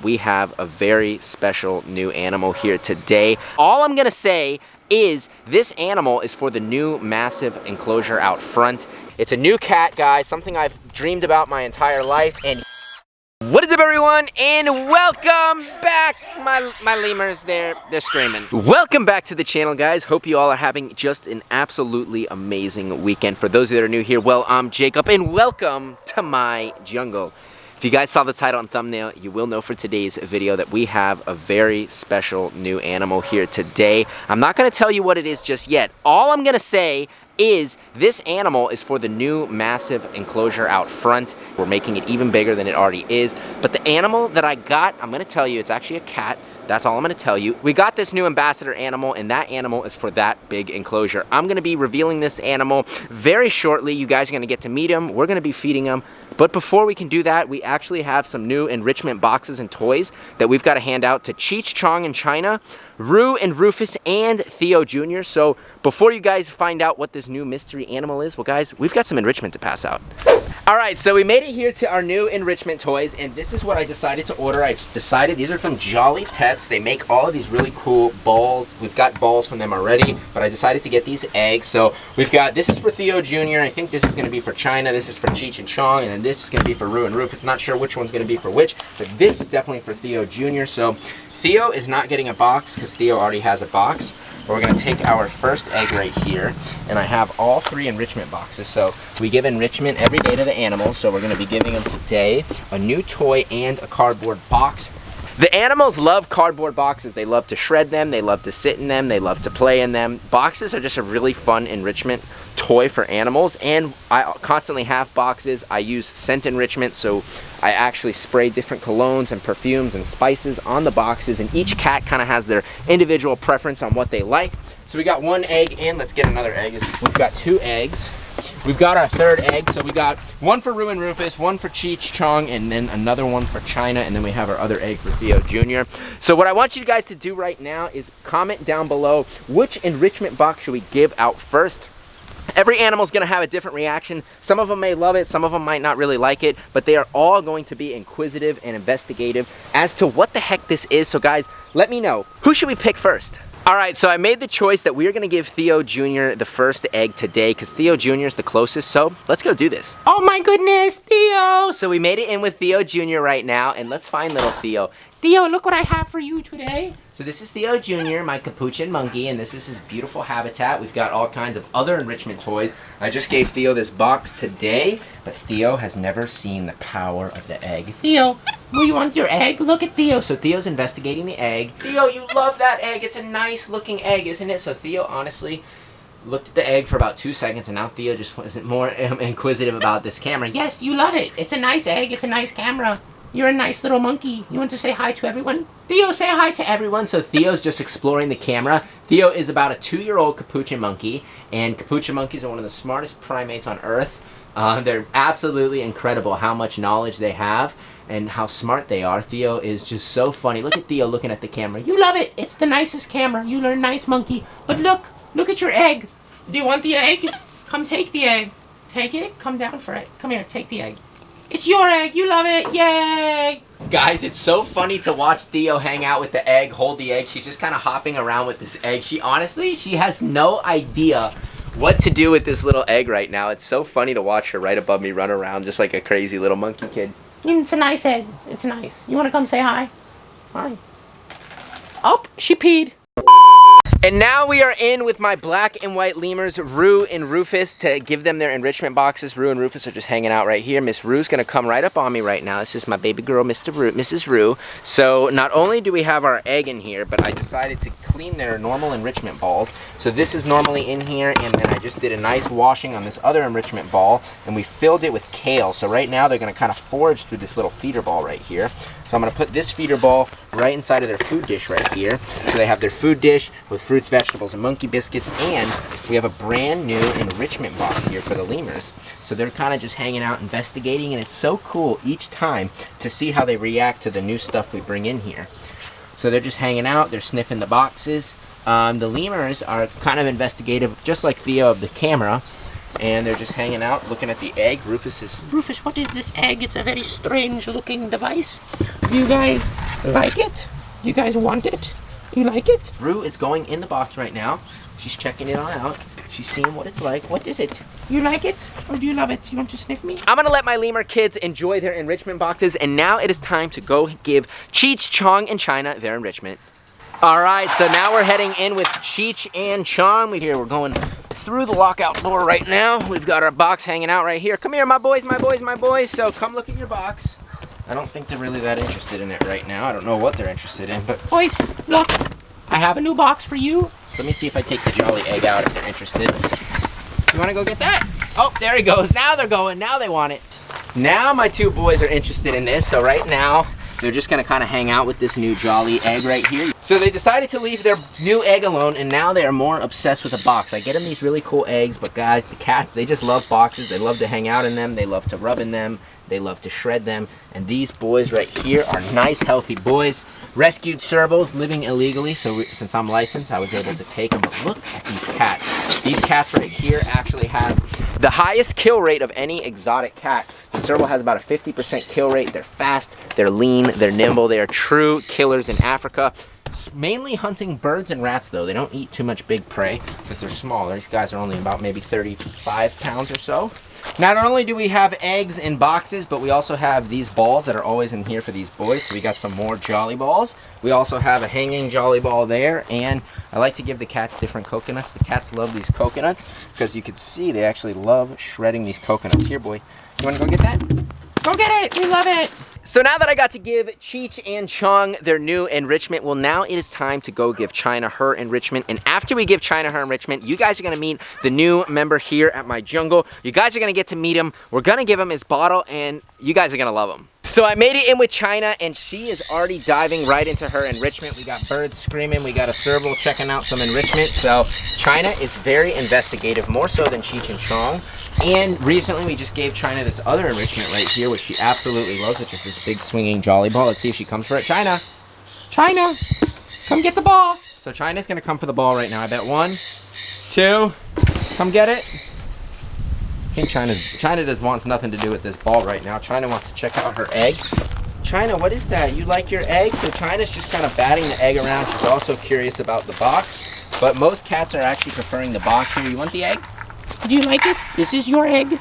We have a very special new animal here today. All I'm gonna say is this animal is for the new massive enclosure out front. It's a new cat, guys, something I've dreamed about my entire life. And what is up, everyone, and welcome back. My lemurs, they're screaming. Welcome back to the channel, guys. Hope you all are having just an absolutely amazing weekend. For those that are new here, well, I'm Jacob, and welcome to my jungle. If you guys saw the title and thumbnail, you will know for today's video that we have a very special new animal here today. I'm not gonna tell you what it is just yet. All I'm gonna say is this animal is for the new massive enclosure out front. We're making it even bigger than it already is. But the animal that I got, I'm gonna tell you, it's actually a cat. That's all I'm gonna tell you. We got this new ambassador animal, and that animal is for that big enclosure. I'm gonna be revealing this animal very shortly. You guys are gonna get to meet him. We're gonna be feeding him. But before we can do that, we actually have some new enrichment boxes and toys that we've got to hand out to Cheech, Chong in China, Rue and Rufus, and Theo Jr. So before you guys find out what this new mystery animal is, well guys, we've got some enrichment to pass out. Alright, so we made it here to our new enrichment toys, and this is what I decided to order. I decided these are from Jolly Pets. They make all of these really cool balls. We've got balls from them already, but I decided to get these eggs. So we've got, this is for Theo Jr. I think this is going to be for China. This is for Cheech and Chong, and then this is going to be for Rue and Rufus. Not sure which one's going to be for which, but this is definitely for Theo Jr. So Theo is not getting a box because Theo already has a box. But we're going to take our first egg right here, and I have all 3 enrichment boxes. So we give enrichment every day to the animals, so we're going to be giving them today a new toy and a cardboard box. The animals love cardboard boxes. They love to shred them, they love to sit in them, they love to play in them. Boxes are just a really fun enrichment toy for animals, and I constantly have boxes. I use scent enrichment, so I actually spray different colognes and perfumes and spices on the boxes, and each cat kind of has their individual preference on what they like. So we got 1 egg in. Let's get another egg. We've got 2 eggs. We've got our 3rd egg, so we got 1 for Rue and Rufus, 1 for Cheech, Chong, and then another 1 for China, and then we have our other egg for Theo Jr. So what I want you guys to do right now is comment down below which enrichment box should we give out first. Every animal's gonna have a different reaction. Some of them may love it, some of them might not really like it, but they are all going to be inquisitive and investigative as to what the heck this is. So guys, let me know. Who should we pick first? Alright, so I made the choice that we're going to give Theo Jr. the first egg today because Theo Jr. is the closest, so let's go do this. Oh my goodness, Theo! So we made it in with Theo Jr. right now, and let's find little Theo. Theo, look what I have for you today. So this is Theo Jr., my capuchin monkey, and this is his beautiful habitat. We've got all kinds of other enrichment toys. I just gave Theo this box today, but Theo has never seen the power of the egg. Theo, will you want your egg? Look at Theo. So Theo's investigating the egg. Theo, you love that egg. It's a nice looking egg, isn't it? So Theo honestly looked at the egg for about 2 seconds, and now Theo just wasn't more inquisitive about this camera. Yes, you love it. It's a nice egg. It's a nice camera. You're a nice little monkey. You want to say hi to everyone? Theo, say hi to everyone. So Theo's just exploring the camera. Theo is about a 2-year-old capuchin monkey, and capuchin monkeys are one of the smartest primates on Earth. They're absolutely incredible how much knowledge they have and how smart they are. Theo is just so funny. Look at Theo looking at the camera. You love it. It's the nicest camera. You're a nice monkey. But look at your egg. Do you want the egg? Come take the egg. Take it. Come down for it. Come here. Take the egg. It's your egg. You love it. Yay! Guys, it's so funny to watch Theo hang out with the egg, hold the egg. She's just kind of hopping around with this egg. She has no idea what to do with this little egg right now. It's so funny to watch her right above me run around just like a crazy little monkey kid. It's a nice egg. It's nice. You want to come say hi? Hi. Oh, she peed. And now we are in with my black and white lemurs, Rue and Rufus, to give them their enrichment boxes. Rue and Rufus are just hanging out right here. Miss Rue's gonna come right up on me right now. This is my baby girl, Mrs. Rue. So not only do we have our egg in here, but I decided to clean their normal enrichment balls. So this is normally in here, and then I just did a nice washing on this other enrichment ball, and we filled it with kale. So right now they're gonna kind of forage through this little feeder ball right here. So I'm going to put this feeder ball right inside of their food dish right here. So they have their food dish with fruits, vegetables, and monkey biscuits. And we have a brand new enrichment box here for the lemurs. So they're kind of just hanging out, investigating. And it's so cool each time to see how they react to the new stuff we bring in here. So they're just hanging out. They're sniffing the boxes. The lemurs are kind of investigative, just like Theo of the camera. and they're just hanging out, looking at the egg. Rufus, what is this egg? It's a very strange looking device. You guys like it? You guys want it? You like it? Rue is going in the box right now. She's checking it on out. She's seeing what it's like. What is it? You like it? Or do you love it? You want to sniff me? I'm gonna let my lemur kids enjoy their enrichment boxes, and now it is time to go give Cheech, Chong, and China their enrichment. All right, so now we're heading in with Cheech and Chong. We're going through the lockout door right now. We've got our box hanging out right here. Come here, my boys, my boys, my boys. So come look at your box. I don't think they're really that interested in it right now. I don't know what they're interested in, but boys, look. I have a new box for you. So let me see if I take the jolly egg out if they're interested. You wanna go get that? Oh, there he goes. Now they're going, now they want it. Now my two boys are interested in this, so right now, they're just gonna kind of hang out with this new jolly egg right here. So they decided to leave their new egg alone, and now they are more obsessed with the box. I get them these really cool eggs, but guys, the cats, they just love boxes. They love to hang out in them. They love to rub in them. They love to shred them. And these boys right here are nice, healthy boys. Rescued servos living illegally, so since I'm licensed, I was able to take them. But look at these cats. These cats right here actually have the highest kill rate of any exotic cat. The servo has about a 50% kill rate. They're fast, they're lean, they're nimble. They are true killers in Africa. Mainly hunting birds and rats though. They don't eat too much big prey because they're smaller. These guys are only about maybe 35 pounds or so. Not only do we have eggs in boxes, but we also have these balls that are always in here for these boys. So we got some more jolly balls. We also have a hanging jolly ball there, and I like to give the cats different coconuts. The cats love these coconuts because you can see they actually love shredding these coconuts. Here, boy, you want to go get that? Go get it! We love it! So now that I got to give Cheech and Chong their new enrichment, well, now it is time to go give China her enrichment. And after we give China her enrichment, you guys are going to meet the new member here at my jungle. You guys are going to get to meet him. We're going to give him his bottle, and you guys are going to love him. So I made it in with China, and she is already diving right into her enrichment. We got birds screaming. We got a serval checking out some enrichment. So China is very investigative, more so than Cheech and Chong. And recently we just gave China this other enrichment right here, which she absolutely loves, which is this big swinging jolly ball. Let's see if she comes for it. China! China! Come get the ball! So China's gonna come for the ball right now. I bet 1, 2, come get it. I think China just wants nothing to do with this ball right now. China wants to check out her egg. China, what is that? You like your egg? So China's just kind of batting the egg around. She's also curious about the box, but most cats are actually preferring the box here. You want the egg? Do you like it? This is your egg.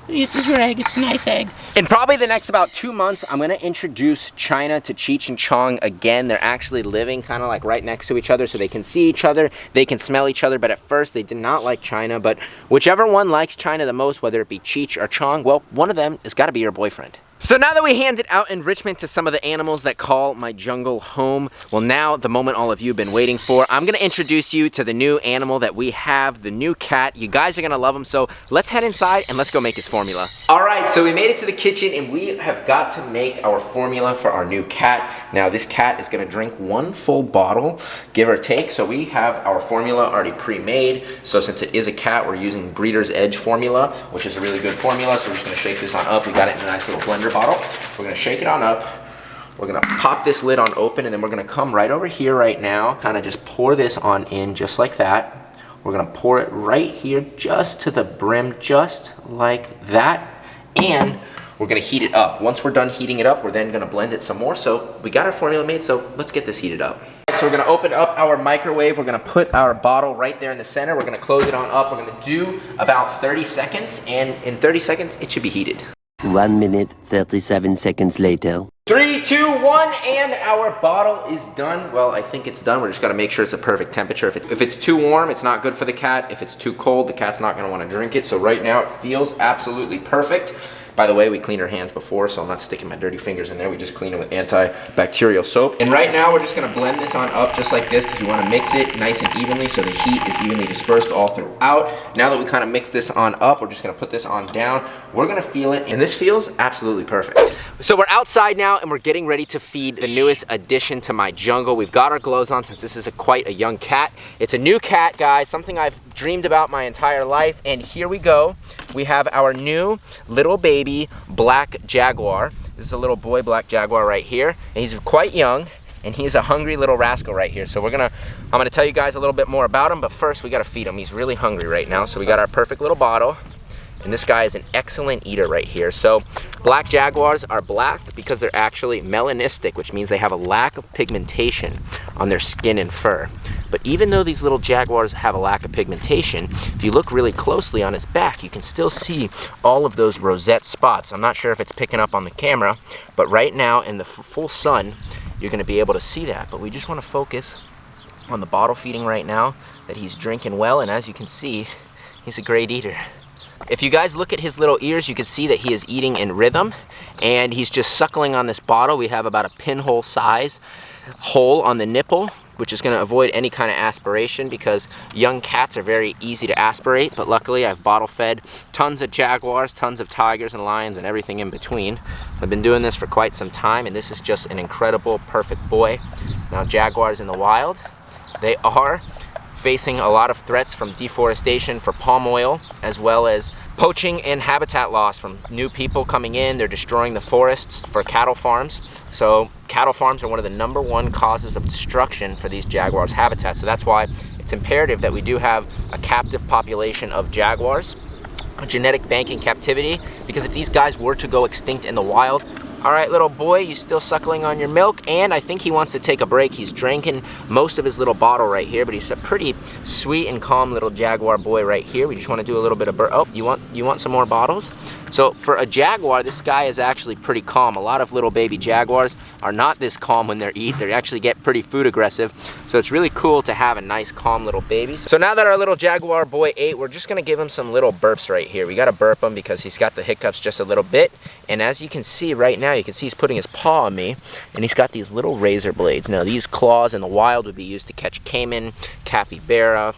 This is your egg. It's a nice egg. In probably the next about 2 months, I'm going to introduce China to Cheech and Chong again. They're actually living kind of like right next to each other, so they can see each other, they can smell each other, but at first they did not like China. But whichever one likes China the most, whether it be Cheech or Chong, well, one of them has got to be your boyfriend. So now that we handed out enrichment to some of the animals that call my jungle home, well, now the moment all of you have been waiting for, I'm gonna introduce you to the new animal that we have, the new cat. You guys are gonna love him, so let's head inside and let's go make his formula. All right, so we made it to the kitchen and we have got to make our formula for our new cat. Now this cat is gonna drink 1 full bottle, give or take. So we have our formula already pre-made. So since it is a cat, we're using Breeder's Edge formula, which is a really good formula. So we're just gonna shake this on up. We got it in a nice little blender bottle. We're gonna shake it on up. We're gonna pop this lid on open, and then we're gonna come right over here right now, kind of just pour this on in just like that. We're gonna pour it right here just to the brim, just like that. And we're gonna heat it up. Once we're done heating it up, we're then gonna blend it some more. So we got our formula made, so let's get this heated up. So we're gonna open up our microwave. We're gonna put our bottle right there in the center. We're gonna close it on up. We're gonna do about 30 seconds, and in 30 seconds, it should be heated. 1 minute, 37 seconds later. 3, 2, 1, and our bottle is done. Well, I think it's done. We're just gotta make sure it's a perfect temperature. If it's too warm, it's not good for the cat. If it's too cold, the cat's not gonna wanna drink it. So right now it feels absolutely perfect. By the way, we cleaned our hands before, so I'm not sticking my dirty fingers in there. We just clean it with antibacterial soap. And right now, we're just gonna blend this on up just like this because we wanna mix it nice and evenly so the heat is evenly dispersed all throughout. Now that we kind of mix this on up, we're just gonna put this on down. We're gonna feel it, and this feels absolutely perfect. So we're outside now, and we're getting ready to feed the newest addition to my jungle. We've got our gloves on since this is quite a young cat. It's a new cat, guys, something I've dreamed about my entire life, and here we go. We have our new little baby black jaguar. This is a little boy black jaguar right here, and he's quite young, and he's a hungry little rascal right here. So I'm gonna tell you guys a little bit more about him, but first we gotta feed him. He's really hungry right now. So we got our perfect little bottle. And this guy is an excellent eater right here. So black jaguars are black because they're actually melanistic, which means they have a lack of pigmentation on their skin and fur. But even though these little jaguars have a lack of pigmentation, if you look really closely on his back, you can still see all of those rosette spots. I'm not sure if it's picking up on the camera, but right now in the full sun, you're gonna be able to see that. But we just wanna focus on the bottle feeding right now, that he's drinking well, and as you can see, he's a great eater. If you guys look at his little ears, you can see that he is eating in rhythm, and he's just suckling on this bottle. We have about a pinhole size hole on the nipple, which is going to avoid any kind of aspiration because young cats are very easy to aspirate, but luckily I've bottle fed tons of jaguars, tons of tigers and lions and everything in between. I've been doing this for quite some time, and this is just an incredible, perfect boy. Now, jaguars in the wild, they are facing a lot of threats from deforestation for palm oil, as well as poaching and habitat loss from new people coming in. They're destroying the forests for cattle farms. So cattle farms are one of the #1 causes of destruction for these jaguars' habitats. So that's why it's imperative that we do have a captive population of jaguars, a genetic bank in captivity, because if these guys were to go extinct in the wild, all right, little boy, you still suckling on your milk? And I think he wants to take a break. He's drinking most of his little bottle right here, but he's a pretty sweet and calm little jaguar boy right here. We just want to do a little bit of oh, you want some more bottles? So for a jaguar, this guy is actually pretty calm. A lot of little baby jaguars are not this calm when they're eating. They actually get pretty food aggressive. So it's really cool to have a nice, calm little baby. So now that our little jaguar boy ate, we're just gonna give him some little burps right here. We gotta burp him because he's got the hiccups just a little bit. And as you can see right now, you can see he's putting his paw on me, and he's got these little razor blades. Now these claws in the wild would be used to catch caiman, capybara,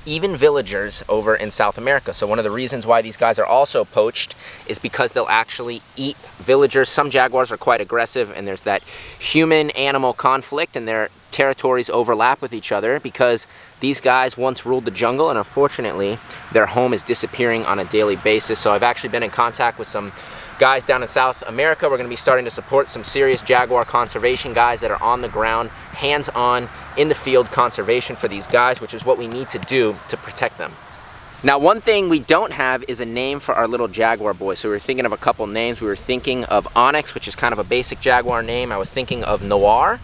even villagers over in South America. So one of the reasons why these guys are also poached is because they'll actually eat villagers. Some jaguars are quite aggressive, and there's that human-animal conflict, and their territories overlap with each other because these guys once ruled the jungle, and unfortunately their home is disappearing on a daily basis. So I've actually been in contact with some guys down in South America. We're going to be starting to support some serious jaguar conservation guys that are on the ground, hands-on, in the field conservation for these guys, which is what we need to do to protect them. Now, one thing we don't have is a name for our little jaguar boy. So we were thinking of a couple names. We were thinking of Onyx, which is kind of a basic jaguar name. I was thinking of Noir.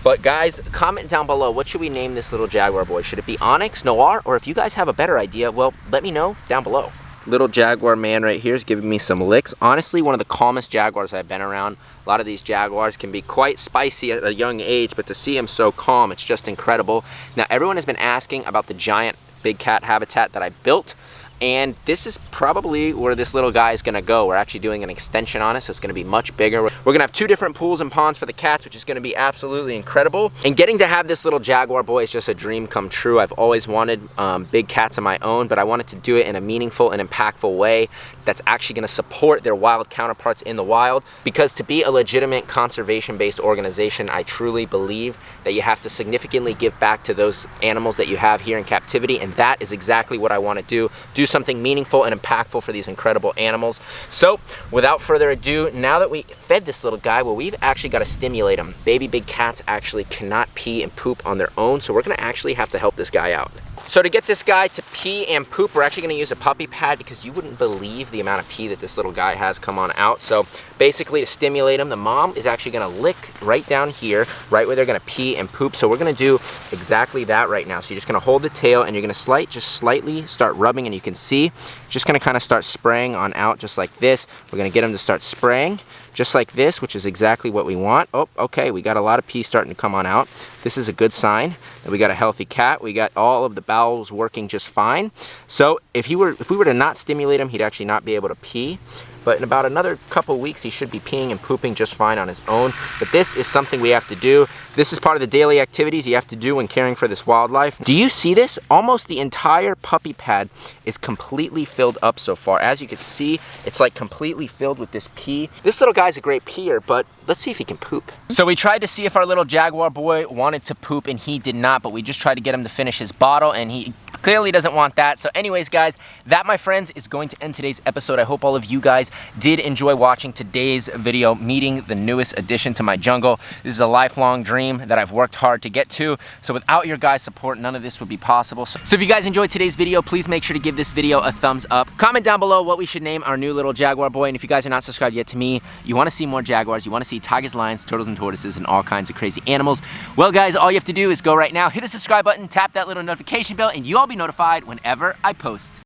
But guys, comment down below, what should we name this little jaguar boy? Should it be Onyx, Noir, or if you guys have a better idea, well, let me know down below. Little jaguar man right here is giving me some licks. Honestly, one of the calmest jaguars I've been around. A lot of these jaguars can be quite spicy at a young age, but to see him so calm, it's just incredible. Now, everyone has been asking about the giant big cat habitat that I built, and this is probably where this little guy is gonna go. We're actually doing an extension on it, so it's gonna be much bigger. We're gonna have 2 different pools and ponds for the cats, which is gonna be absolutely incredible. And getting to have this little jaguar boy is just a dream come true. I've always wanted big cats of my own, but I wanted to do it in a meaningful and impactful way that's actually gonna support their wild counterparts in the wild. Because to be a legitimate conservation-based organization, I truly believe that you have to significantly give back to those animals that you have here in captivity, and that is exactly what I wanna do. Do something meaningful and impactful for these incredible animals. So without further ado, now that we fed this little guy, well, we've actually got to stimulate him. Baby big cats actually cannot pee and poop on their own, so we're going to actually have to help this guy out. So to get this guy to pee and poop, we're actually going to use a puppy pad because you wouldn't believe the amount of pee that this little guy has come on out. So basically, to stimulate him, the mom is actually going to lick right down here, right where they're going to pee and poop. So we're going to do exactly that right now. So you're just going to hold the tail, and you're going to just slightly start rubbing, and you can see, just going to kind of start spraying on out just like this. We're going to get him to start spraying just like this, which is exactly what we want. Oh, okay, we got a lot of pee starting to come on out. This is a good sign that we got a healthy cat. We got all of the bowels working just fine. So if we were to not stimulate him, he'd actually not be able to pee. But in about another couple weeks, he should be peeing and pooping just fine on his own. But this is something we have to do. This is part of the daily activities you have to do when caring for this wildlife. Do you see this? Almost the entire puppy pad is completely filled up so far. As you can see, it's like completely filled with this pee. This little guy's a great peer, but let's see if he can poop. So we tried to see if our little jaguar boy wanted to poop, and he did not, but we just tried to get him to finish his bottle, and he clearly doesn't want that. So anyways, guys, that, my friends, is going to end today's episode. I hope all of you guys did enjoy watching today's video, meeting the newest addition to my jungle. This is a lifelong dream that I've worked hard to get to. So without your guys' support, none of this would be possible. So if you guys enjoyed today's video, please make sure to give this video a thumbs up. Comment down below what we should name our new little jaguar boy. And if you guys are not subscribed yet to me, you want to see more jaguars, you want to see tigers, lions, turtles, and tortoises, and all kinds of crazy animals, well, guys, all you have to do is go right now, hit the subscribe button, tap that little notification bell, and you'll be notified whenever I post.